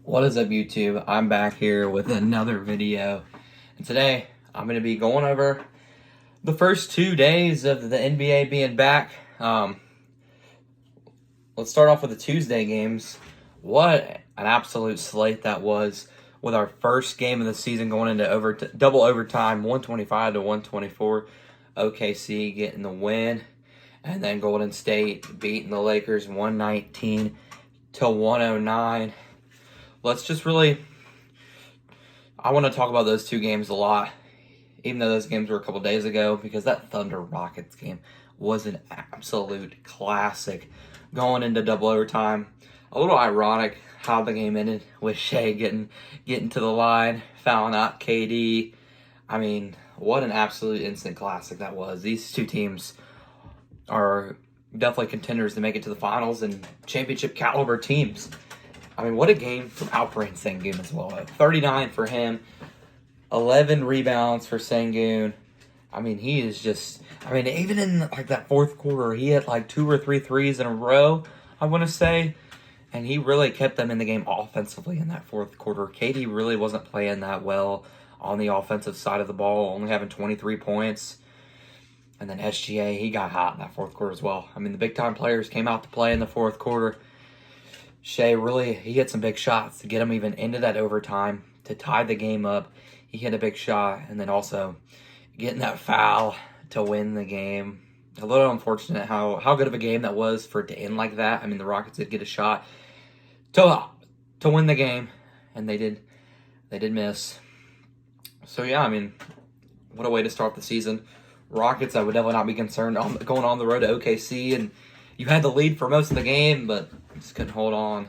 What is up, YouTube? I'm back here with another video, and today I'm going to be going over the first 2 days of the NBA being back. Let's start off with the Tuesday games. What an absolute slate that was, with our first game of the season going into double overtime, 125 to 124. OKC getting the win, and then Golden State beating the Lakers 119 to 109. I want to talk about those 2 games a lot, even though those games were a couple days ago, because that Thunder Rockets game was an absolute classic going into double overtime. A little ironic how the game ended with Shea getting to the line, fouling out KD. I mean, what an absolute instant classic that was. These 2 teams are definitely contenders to make it to the finals and championship caliber teams. I mean, what a game from Alperen Sengun as well. 39 for him, 11 rebounds for Sengun. I mean, he is just, even in that fourth quarter, he had 2 or 3 threes in a row, I want to say. And he really kept them in the game offensively in that fourth quarter. KD really wasn't playing that well on the offensive side of the ball, only having 23 points. And then SGA, he got hot in that fourth quarter as well. I mean, the big-time players came out to play in the fourth quarter. Shea he hit some big shots to get him even into that overtime to tie the game up. He hit a big shot, and then also getting that foul to win the game. A little unfortunate how good of a game that was for it to end like that. I mean, the Rockets did get a shot to win the game, and they did miss. So yeah, I mean, what a way to start the season. Rockets, I would definitely not be concerned going on the road to OKC, and you had the lead for most of the game, but just couldn't hold on.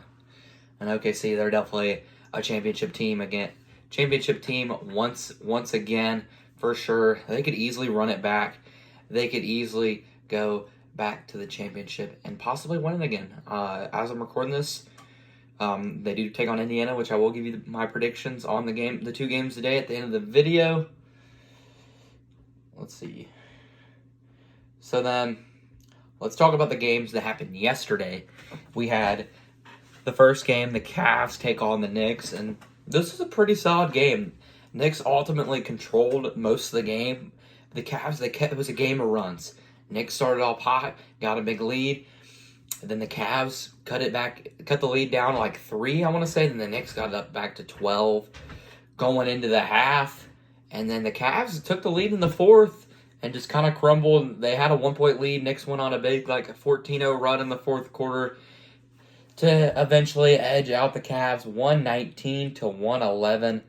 And OKC, they're definitely a championship team again. Championship team once again, for sure. They could easily run it back. They could easily go back to the championship and possibly win it again. As I'm recording this, they do take on Indiana, which I will give you my predictions on the 2 games today at the end of the video. Let's see. So then, let's talk about the games that happened yesterday. We had the first game, the Cavs take on the Knicks, and this was a pretty solid game. Knicks ultimately controlled most of the game. The Cavs, it was a game of runs. Knicks started off hot, got a big lead. And then the Cavs cut the lead down to 3, I want to say. Then the Knicks got it up back to 12 going into the half. And then the Cavs took the lead in the fourth and just kind of crumbled. They had a 1-point lead. Knicks went on a big 14-0 run in the fourth quarter to eventually edge out the Cavs 119 to 111.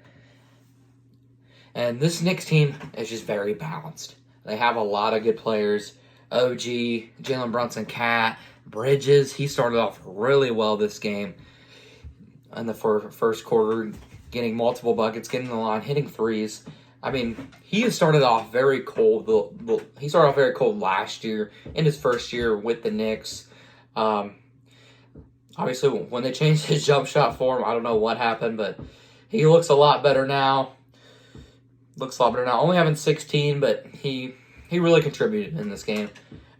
And this Knicks team is just very balanced. They have a lot of good players. OG, Jalen Brunson, Cat, Bridges. He started off really well this game in the first quarter, getting multiple buckets, getting the line, hitting threes. I mean, he started off very cold. He started off very cold last year in his first year with the Knicks. Obviously, when they changed his jump shot for him, I don't know what happened, but he looks a lot better now. Only having 16, but he really contributed in this game.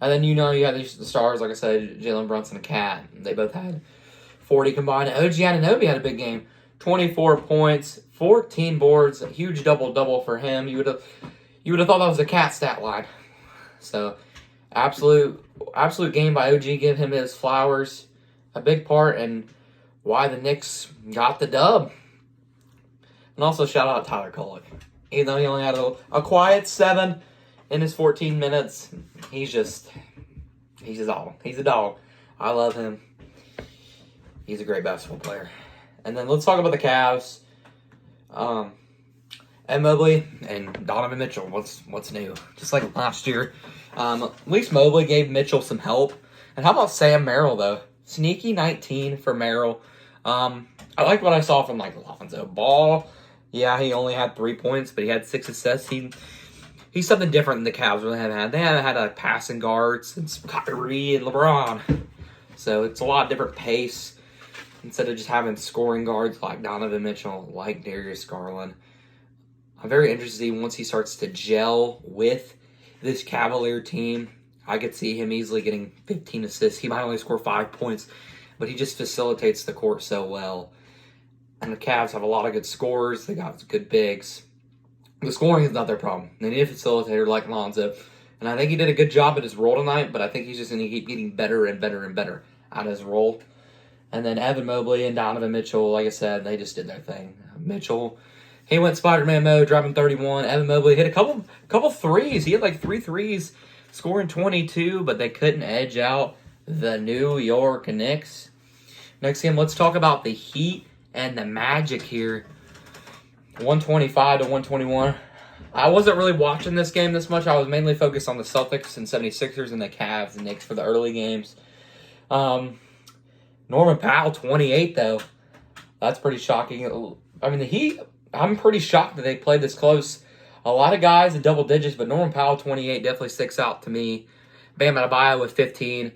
And then you have the stars, like I said, Jalen Brunson and Cat. They both had 40 combined. OG Anunoby had a big game. 24 points, 14 boards, a huge double-double for him. You would have thought that was a Cat stat line. So, absolute game by OG. Give him his flowers. A big part in why the Knicks got the dub. And also shout out Tyler Kolek. Even though he only had a quiet 7 in his 14 minutes, he's a dog. He's a dog. I love him. He's a great basketball player. And then let's talk about the Cavs. Ed Mobley and Donovan Mitchell. What's new? Just like last year. At least Mobley gave Mitchell some help. And how about Sam Merrill, though? Sneaky 19 for Merrill. I like what I saw from Lonzo Ball. Yeah, he only had 3 points, but he had 6 assists. He's something different than the Cavs really haven't had. They haven't had a passing guard since Kyrie and LeBron. So it's a lot different pace instead of just having scoring guards like Donovan Mitchell, like Darius Garland. I'm very interested to see once he starts to gel with this Cavalier team. I could see him easily getting 15 assists. He might only score 5 points, but he just facilitates the court so well. And the Cavs have a lot of good scorers. They got good bigs. The scoring is not their problem. They need a facilitator like Lonzo. And I think he did a good job at his role tonight, but I think he's just going to keep getting better and better and better at his role. And then Evan Mobley and Donovan Mitchell, like I said, they just did their thing. Mitchell, he went Spider-Man mode, dropping 31. Evan Mobley hit a couple threes. He had like 3 threes, scoring 22, but they couldn't edge out the New York Knicks. Next game, let's talk about the Heat and the Magic here. 125 to 121. I wasn't really watching this game this much. I was mainly focused on the Celtics and 76ers and the Cavs and Knicks for the early games. Norman Powell, 28, though. That's pretty shocking. I mean, the Heat, I'm pretty shocked that they played this close. A lot of guys in double digits, but Norman Powell, 28, definitely sticks out to me. Bam Adebayo with 15.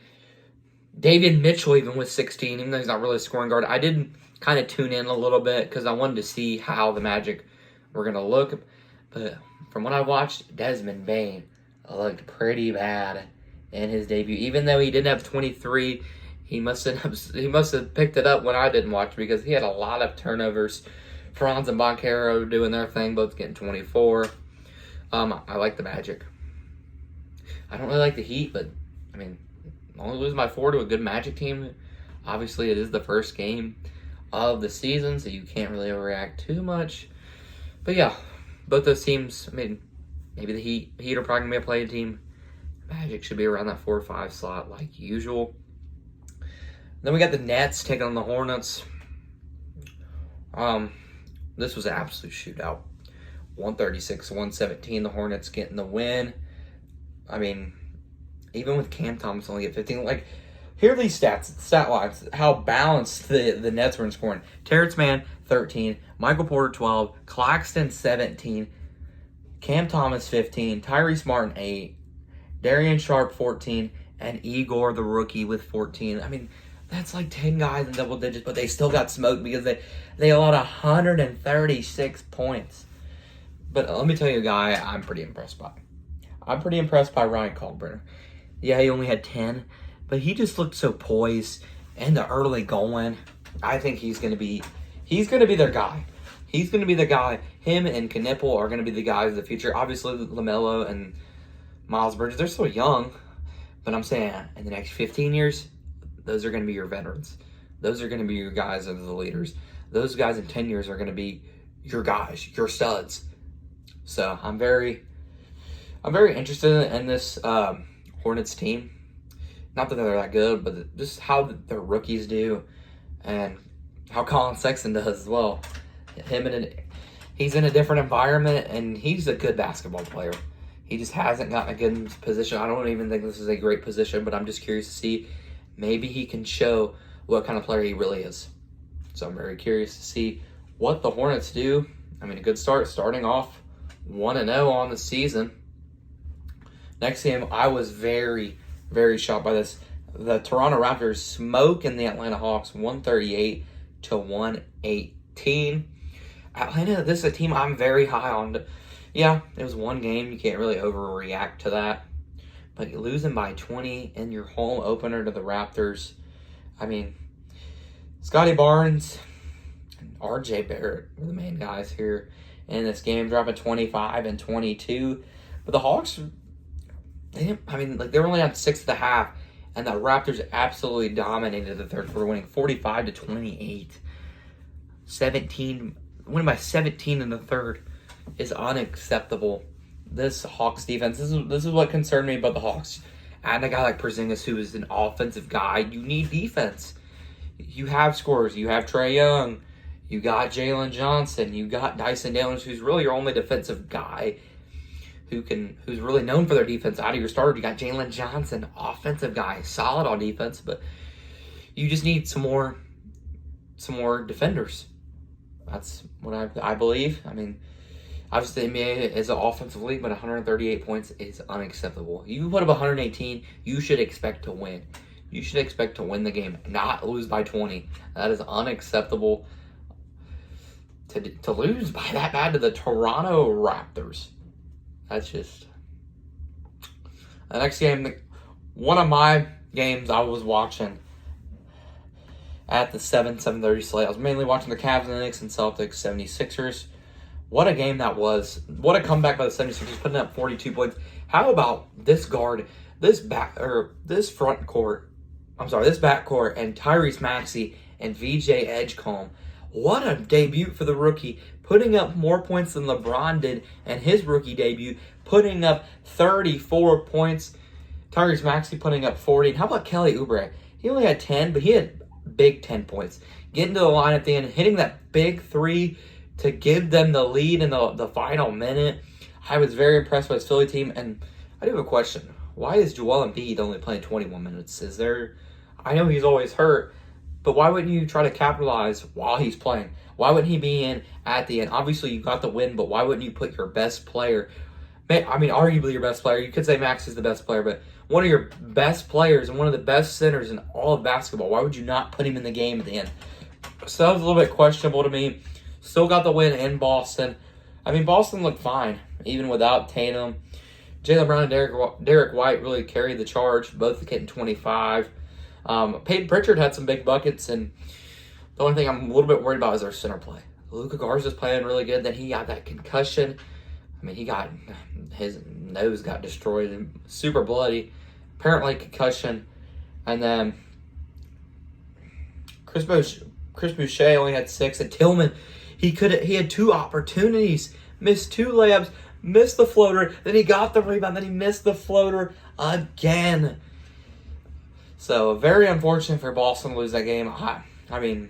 David Mitchell even with 16, even though he's not really a scoring guard. I did kind of tune in a little bit because I wanted to see how the Magic were going to look. But from what I watched, Desmond Bane looked pretty bad in his debut. Even though he didn't have 23, he must have picked it up when I didn't watch because he had a lot of turnovers. Franz and Banchero doing their thing, both getting 24. I like the Magic. I don't really like the Heat, but I mean, only lose by 4 to a good Magic team. Obviously, it is the first game of the season, so you can't really overreact too much. But yeah, both those teams, I mean, maybe the Heat are probably going to be a playing team. Magic should be around that 4 or 5 slot like usual. Then we got the Nets taking on the Hornets. This was an absolute shootout. 136-117, the Hornets getting the win. I mean, even with Cam Thomas only at 15, like, here are these stat lines, how balanced the Nets were in scoring. Terrence Mann, 13. Michael Porter, 12. Claxton, 17. Cam Thomas, 15. Tyrese Martin, 8. Darian Sharp, 14. And Igor, the rookie, with 14. I mean, that's like 10 guys in double digits, but they still got smoked because they allowed 136 points. But let me tell you a guy I'm pretty impressed by. I'm pretty impressed by Ryan Kalkbrenner. Yeah, he only had 10, but he just looked so poised and the early going. I think he's gonna be their guy. He's gonna be the guy. Him and Knipple are gonna be the guys of the future. Obviously, LaMelo and Miles Bridges, they're still young, but I'm saying in the next 15 years, those are gonna be your veterans. Those are gonna be your guys as the leaders. Those guys in 10 years are gonna be your guys, your studs. So I'm very interested in this Hornets team. Not that they're that good, but just how their rookies do and how Colin Sexton does as well. He's in a different environment, and he's a good basketball player. He just hasn't gotten a good position. I don't even think this is a great position, but I'm just curious to see. Maybe he can show what kind of player he really is. So I'm very curious to see what the Hornets do. I mean, a good start, starting off 1-0 on the season. Next game, I was very, very shocked by this. The Toronto Raptors smoking the Atlanta Hawks 138 to 118. Atlanta, this is a team I'm very high on. Yeah, it was one game. You can't really overreact to that. But you're losing by 20 in your home opener to the Raptors. I mean, Scotty Barnes and R.J. Barrett were the main guys here in this game, dropping 25 and 22. But the Hawks, they were only on 6 at the half, and the Raptors absolutely dominated the third quarter, winning 45 to 28. 17, winning by 17 in the third is unacceptable. This Hawks defense, this is what concerned me about the Hawks. And a guy like Porzingis, who is an offensive guy, you need defense. You have scorers. You have Trae Young. You got Jalen Johnson. You got Dyson Daniels, who's really your only defensive guy who's really known for their defense. Out of your starter, you got Jalen Johnson, offensive guy, solid on defense, but you just need some more defenders. That's what I believe. I mean, obviously the NBA is an offensive league, but 138 points is unacceptable. You put up 118, you should expect to win. You should expect to win the game, not lose by 20. That is unacceptable to lose by that bad to the Toronto Raptors. That's just... The next game, one of my games I was watching, at the 7:30 slate. I was mainly watching the Cavs and the Knicks and Celtics 76ers. What a game that was. What a comeback by the 76ers, putting up 42 points. How about this guard, this backcourt, and Tyrese Maxey and VJ Edgecombe. What a debut for the rookie, putting up more points than LeBron did in his rookie debut, putting up 34 points. Tyrese Maxey putting up 40. And how about Kelly Oubre? He only had 10, but he had big 10 points. Getting to the line at the end, hitting that big three to give them the lead in the final minute. I was very impressed by his Philly team, and I do have a question. Why is Joel Embiid only playing 21 minutes? I know he's always hurt, but why wouldn't you try to capitalize while he's playing? Why wouldn't he be in at the end? Obviously, you got the win, but why wouldn't you put your best player, arguably your best player, you could say Max is the best player, but one of your best players and one of the best centers in all of basketball, why would you not put him in the game at the end? So that was a little bit questionable to me. Still got the win in Boston. Boston looked fine, even without Tatum. Jaylen Brown and Derek White really carried the charge, both getting 25. Peyton Pritchard had some big buckets, and the only thing I'm a little bit worried about is their center play. Luka Garza's playing really good. Then he got that concussion. His nose got destroyed and super bloody. Apparently concussion. And then Chris Boucher only had 6. And Tillman, he had 2 opportunities, missed 2 layups, missed the floater, then he got the rebound, then he missed the floater again. So very unfortunate for Boston to lose that game. Having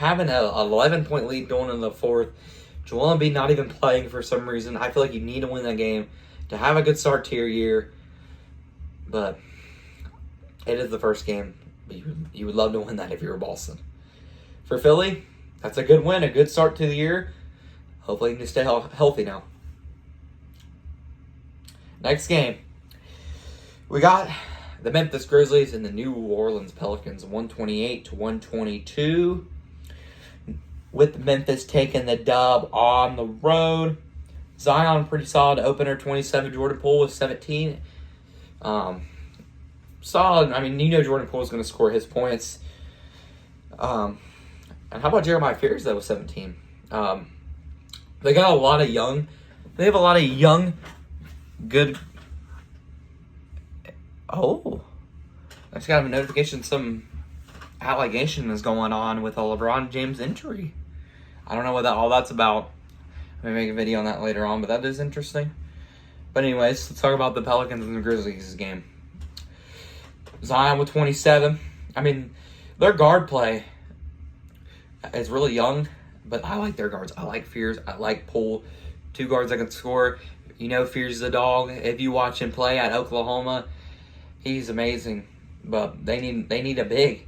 an 11-point lead going into the fourth, Joel Embiid not even playing for some reason. I feel like you need to win that game to have a good start to your year. But it is the first game. You would love to win that if you were Boston. For Philly, that's a good win, a good start to the year. Hopefully you can stay healthy now. Next game, we got the Memphis Grizzlies and the New Orleans Pelicans, 128-122. With Memphis taking the dub on the road. Zion, pretty solid opener, 27. Jordan Poole with 17. Solid. Jordan Poole is going to score his points. And how about Jeremiah Fears, though, with 17? They have a lot of young, good. Oh, I just got a notification. Some allegation is going on with a LeBron James injury. I don't know what all that's about. I may make a video on that later on, but that is interesting. But anyways, let's talk about the Pelicans and the Grizzlies game. Zion with 27. Their guard play is really young, but I like their guards. I like Fears. I like Poole. 2 guards that can score. Fears is a dog. If you watch him play at Oklahoma, he's amazing. But they need a big.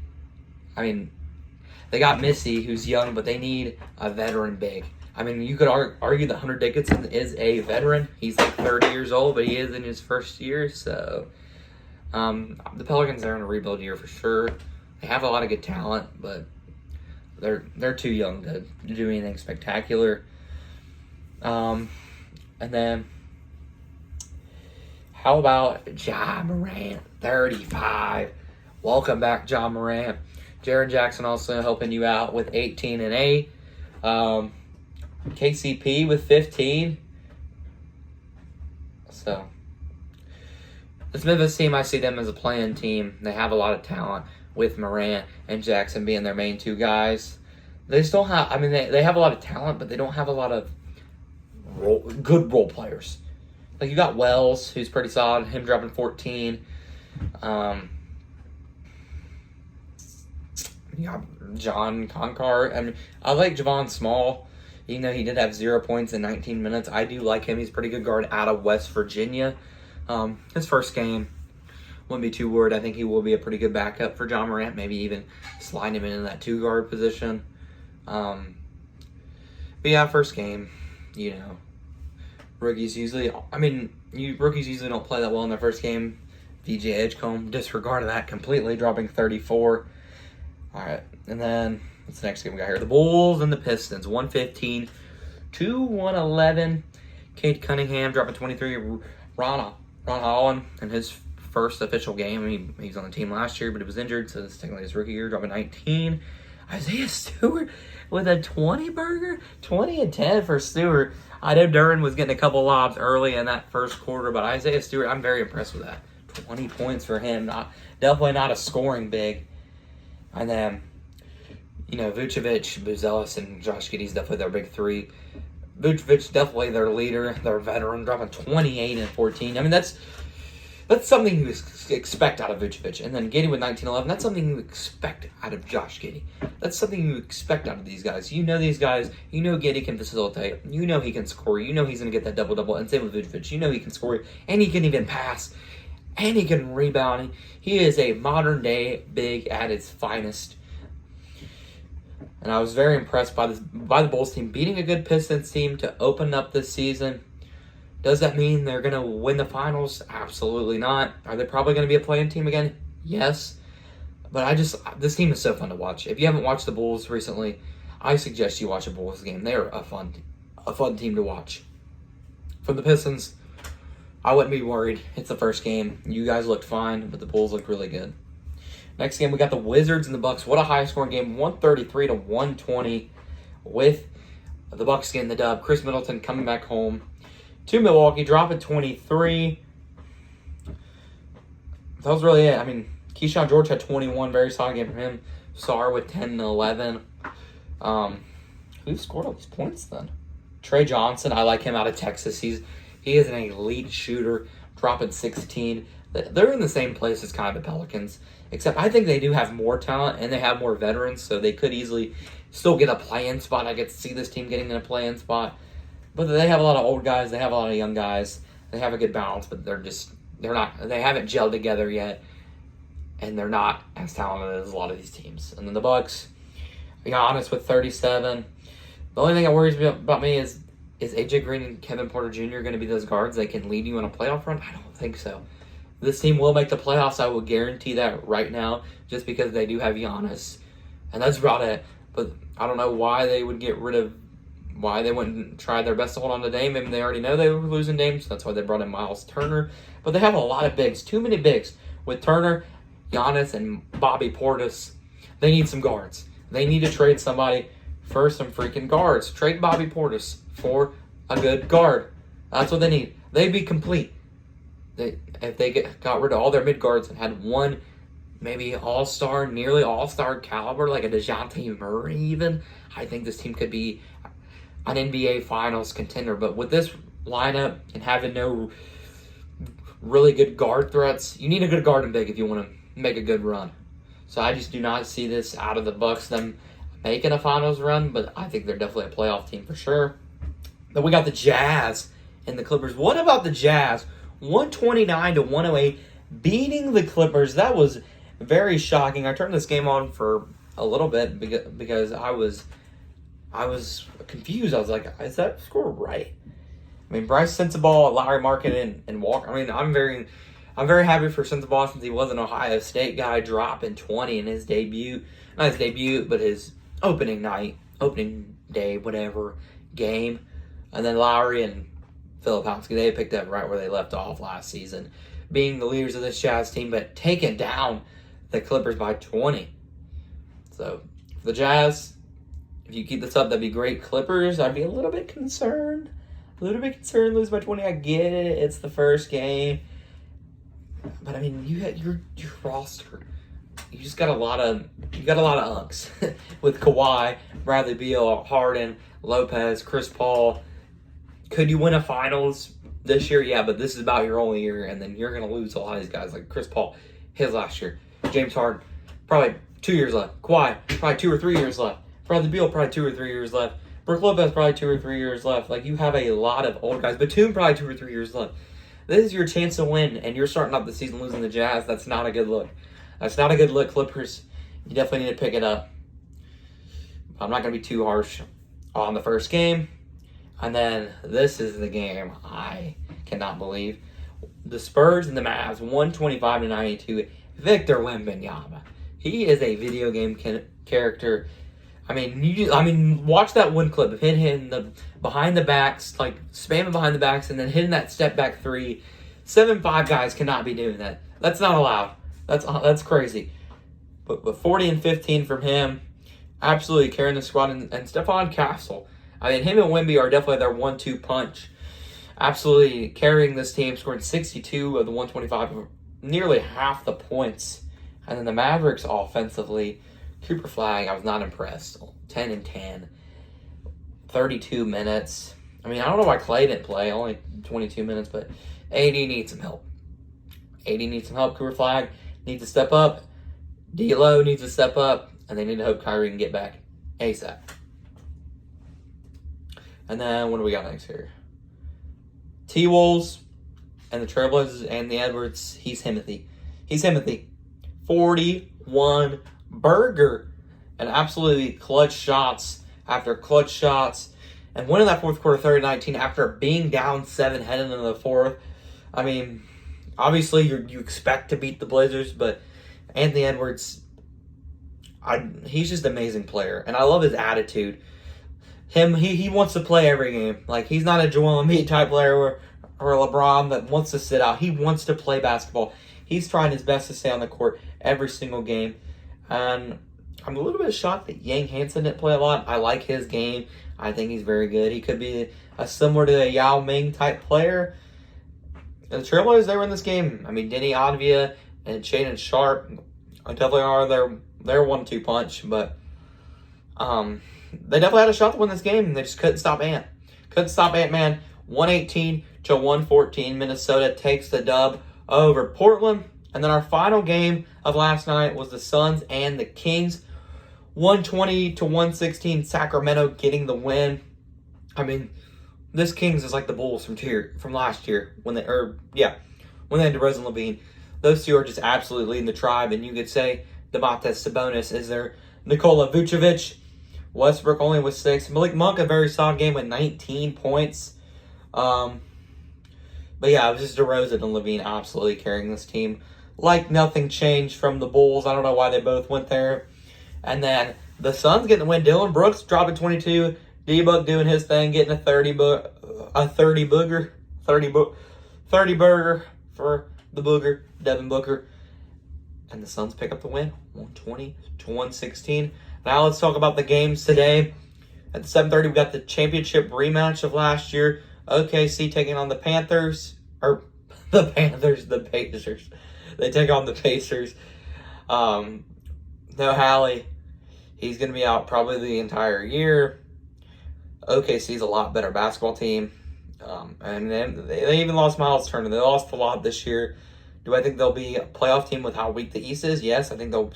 They got Missy, who's young, but they need a veteran big. You could argue that Hunter Dickinson is a veteran. He's like 30 years old, but he is in his first year. So the Pelicans are in a rebuild year for sure. They have a lot of good talent, but they're too young to do anything spectacular. And then how about Ja Morant, 35? Welcome back, Ja Morant. Jaren Jackson also helping you out with 18 and 8. KCP with 15. So this Memphis team, I see them as a playing team. They have a lot of talent with Morant and Jackson being their main 2 guys. They still have, they have a lot of talent, but they don't have a lot of good role players. Like you got Wells, who's pretty solid, him dropping 14. You got John Concar. I like Javon Small, even though he did have 0 points in 19 minutes. I do like him. He's a pretty good guard out of West Virginia. His first game, wouldn't be too worried. I think he will be a pretty good backup for Ja Morant. Maybe even slide him into that 2-guard position. But yeah, first game, rookies usually don't play that well in their first game. VJ Edgecombe disregarded that completely, dropping 34. All right, and then what's the next game we got here? The Bulls and the Pistons, 115-111. Cade Cunningham dropping 23. Ron Holland in his first official game. He was on the team last year, but he was injured, so this is technically his rookie year, dropping 19. Isaiah Stewart with a 20 burger? 20 and 10 for Stewart. I know Duran was getting a couple lobs early in that first quarter, but Isaiah Stewart, I'm very impressed with that. 20 points for him. Definitely not a scoring big. And then, Vucevic, Buzelis, and Josh Giddey's definitely their big three. Vucevic, definitely their leader, their veteran, dropping 28 and 14. I mean, that's something you expect out of Vucevic. And then Giddey with 19-11, that's something you expect out of Josh Giddey. That's something you expect out of these guys. You know these guys. You know Giddey can facilitate. You know he can score. You know he's going to get that double-double. And same with Vucevic. You know he can score. And he can even pass. And he can rebound. He is a modern-day big at its finest. And I was very impressed by the Bulls team beating a good Pistons team to open up this season. Does that mean they're going to win the finals? Absolutely not. Are they probably going to be a play-in team again? Yes. But this team is so fun to watch. If you haven't watched the Bulls recently, I suggest you watch a Bulls game. They're a fun team to watch. For the Pistons, I wouldn't be worried. It's the first game. You guys looked fine, but the Bulls looked really good. Next game, we got the Wizards and the Bucks. What a high-scoring game, 133-120, with the Bucks getting the dub. Chris Middleton coming back home to Milwaukee, dropping 23. That was really it. I mean, Keyshawn George had 21, very solid game from him. Sarr with 10 and 11. Who scored all these points then? Trey Johnson, I like him out of Texas. He is an elite shooter, dropping 16. They're in the same place as kind of the Pelicans, except I think they do have more talent and they have more veterans, so they could easily still get a play-in spot. I get to see this team getting in a play-in spot. But they have a lot of old guys, they have a lot of young guys. They have a good balance, but they haven't gelled together yet. And they're not as talented as a lot of these teams. And then the Bucks, Giannis with 37. The only thing that worries about me is AJ Green and Kevin Porter Jr. going to be those guards that can lead you in a playoff run? I don't think so. This team will make the playoffs. I will guarantee that right now, just because they do have Giannis. And that's about it. But I don't know why they wouldn't try their best to hold on to Dame. Maybe they already know they were losing Dame, so that's why they brought in Miles Turner. But they have a lot of bigs, too many bigs. With Turner, Giannis, and Bobby Portis, they need some guards. They need to trade somebody for some freaking guards. Trade Bobby Portis for a good guard. That's what they need. They'd be complete. If they got rid of all their mid guards and had one maybe all-star, nearly all-star caliber, like a DeJounte Murray even, I think this team could be an NBA Finals contender. But with this lineup and having no really good guard threats, you need a good guard and big if you want to make a good run. So I just do not see this out of the Bucks, them making a Finals run, but I think they're definitely a playoff team for sure. Then we got the Jazz and the Clippers. What about the Jazz? 129-108, beating the Clippers. That was very shocking. I turned this game on for a little bit because I was confused. I was like, is that score right? I mean, Bryce Sensabaugh, Larry Markin, and Walker. I mean, I'm very happy for Sensabaugh since he was an Ohio State guy, dropping 20 in his debut. Not his debut, but his opening day, whatever, game. And then Lowry and Filipowski, they picked up right where they left off last season, being the leaders of this Jazz team, but taking down the Clippers by 20. So, for the Jazz, if you keep this up, that'd be great. Clippers, I'd be a little bit concerned. Lose by 20. I get it. It's the first game. But I mean, you had your roster. You just got a lot of unks with Kawhi, Bradley Beal, Harden, Lopez, Chris Paul. Could you win a finals this year? Yeah, but this is about your only year, and then you're gonna lose a lot of these guys like Chris Paul, his last year. James Harden, probably 2 years left. Kawhi, probably 2 or 3 years left. Bradley Beal, probably 2 or 3 years left. Brook Lopez, probably 2 or 3 years left. Like, you have a lot of old guys. Batum, probably 2 or 3 years left. This is your chance to win, and you're starting off the season losing the Jazz. That's not a good look. That's not a good look, Clippers. You definitely need to pick it up. I'm not going to be too harsh on the first game. And then this is the game I cannot believe. The Spurs and the Mavs, 125-92. Victor Wembanyama. He is a video game character. I mean, watch that one clip of him hitting the behind the backs, like spamming behind the backs, and then hitting that step back three. 7'5" guys cannot be doing that. That's not allowed. That's crazy. But 40 and 15 from him, absolutely carrying the squad. And Stephon Castle, I mean, him and Wemby are definitely their 1-2 punch. Absolutely carrying this team, scoring 62 of the 125, nearly half the points. And then the Mavericks offensively, Cooper Flag, I was not impressed. 10 and 10, 32 minutes. I mean, I don't know why Clay didn't play, only 22 minutes, but AD needs some help. AD needs some help. Cooper Flag needs to step up. D'Lo needs to step up, and they need to hope Kyrie can get back ASAP. And then what do we got next here? T-Wolves and the Trailblazers and the Edwards. He's Himothy. 41 burger. And absolutely clutch shots after clutch shots. And winning that fourth quarter 30-19 after being down 7 heading into the fourth. I mean, obviously you expect to beat the Blazers, but Anthony Edwards, he's just an amazing player. And I love his attitude. He wants to play every game. Like, he's not a Joel Embiid type player or LeBron that wants to sit out. He wants to play basketball. He's trying his best to stay on the court every single game. And I'm a little bit shocked that Yang Hansen didn't play a lot. I like his game. I think he's very good. He could be similar to a Yao Ming type player. And the Trailblazers, they were in this game. I mean, Denny Avdija and Shaedon Sharpe definitely are their 1-2 punch. But they definitely had a shot to win this game. They just couldn't stop Ant. Couldn't stop Ant-Man. 118-114. Minnesota takes the dub over Portland. And then our final game of last night was the Suns and the Kings. 120-116. Sacramento getting the win. I mean, this Kings is like the Bulls from last year when they had DeRozan and LaVine. Those two are just absolutely leading the tribe. And you could say Domantas Sabonis is their Nikola Vucevic. Westbrook only with 6. Malik Monk, a very solid game with 19 points. But yeah, it was just DeRozan and LaVine absolutely carrying this team. Like nothing changed from the Bulls. I don't know why they both went there. And then the Suns getting the win. Dylan Brooks dropping 22. D-Book doing his thing, getting a 30 burger for the Booger, Devin Booker. And the Suns pick up the win, 120-116. Now let's talk about the games today. At 7:30, we got the championship rematch of last year. OKC taking on the Pacers. They take on the Pacers. No Hallie. He's going to be out probably the entire year. OKC's a lot better basketball team. And then they even lost Miles Turner. They lost a lot this year. Do I think they'll be a playoff team with how weak the East is? Yes, I think they'll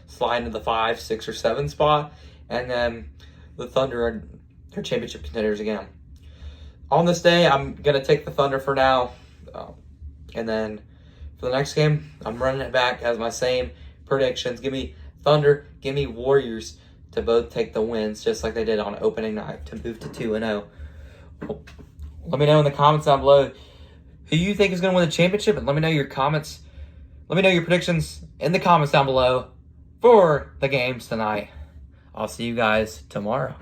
slide into the 5, 6, or 7 spot. And then the Thunder are championship contenders again. On this day, I'm going to take the Thunder for now. And then for the next game, I'm running it back as my same predictions. Give me Thunder, give me Warriors to both take the wins, just like they did on opening night to move to 2-0. Let me know in the comments down below who you think is going to win the championship, and let me know your comments. Let me know your predictions in the comments down below for the games tonight. I'll see you guys tomorrow.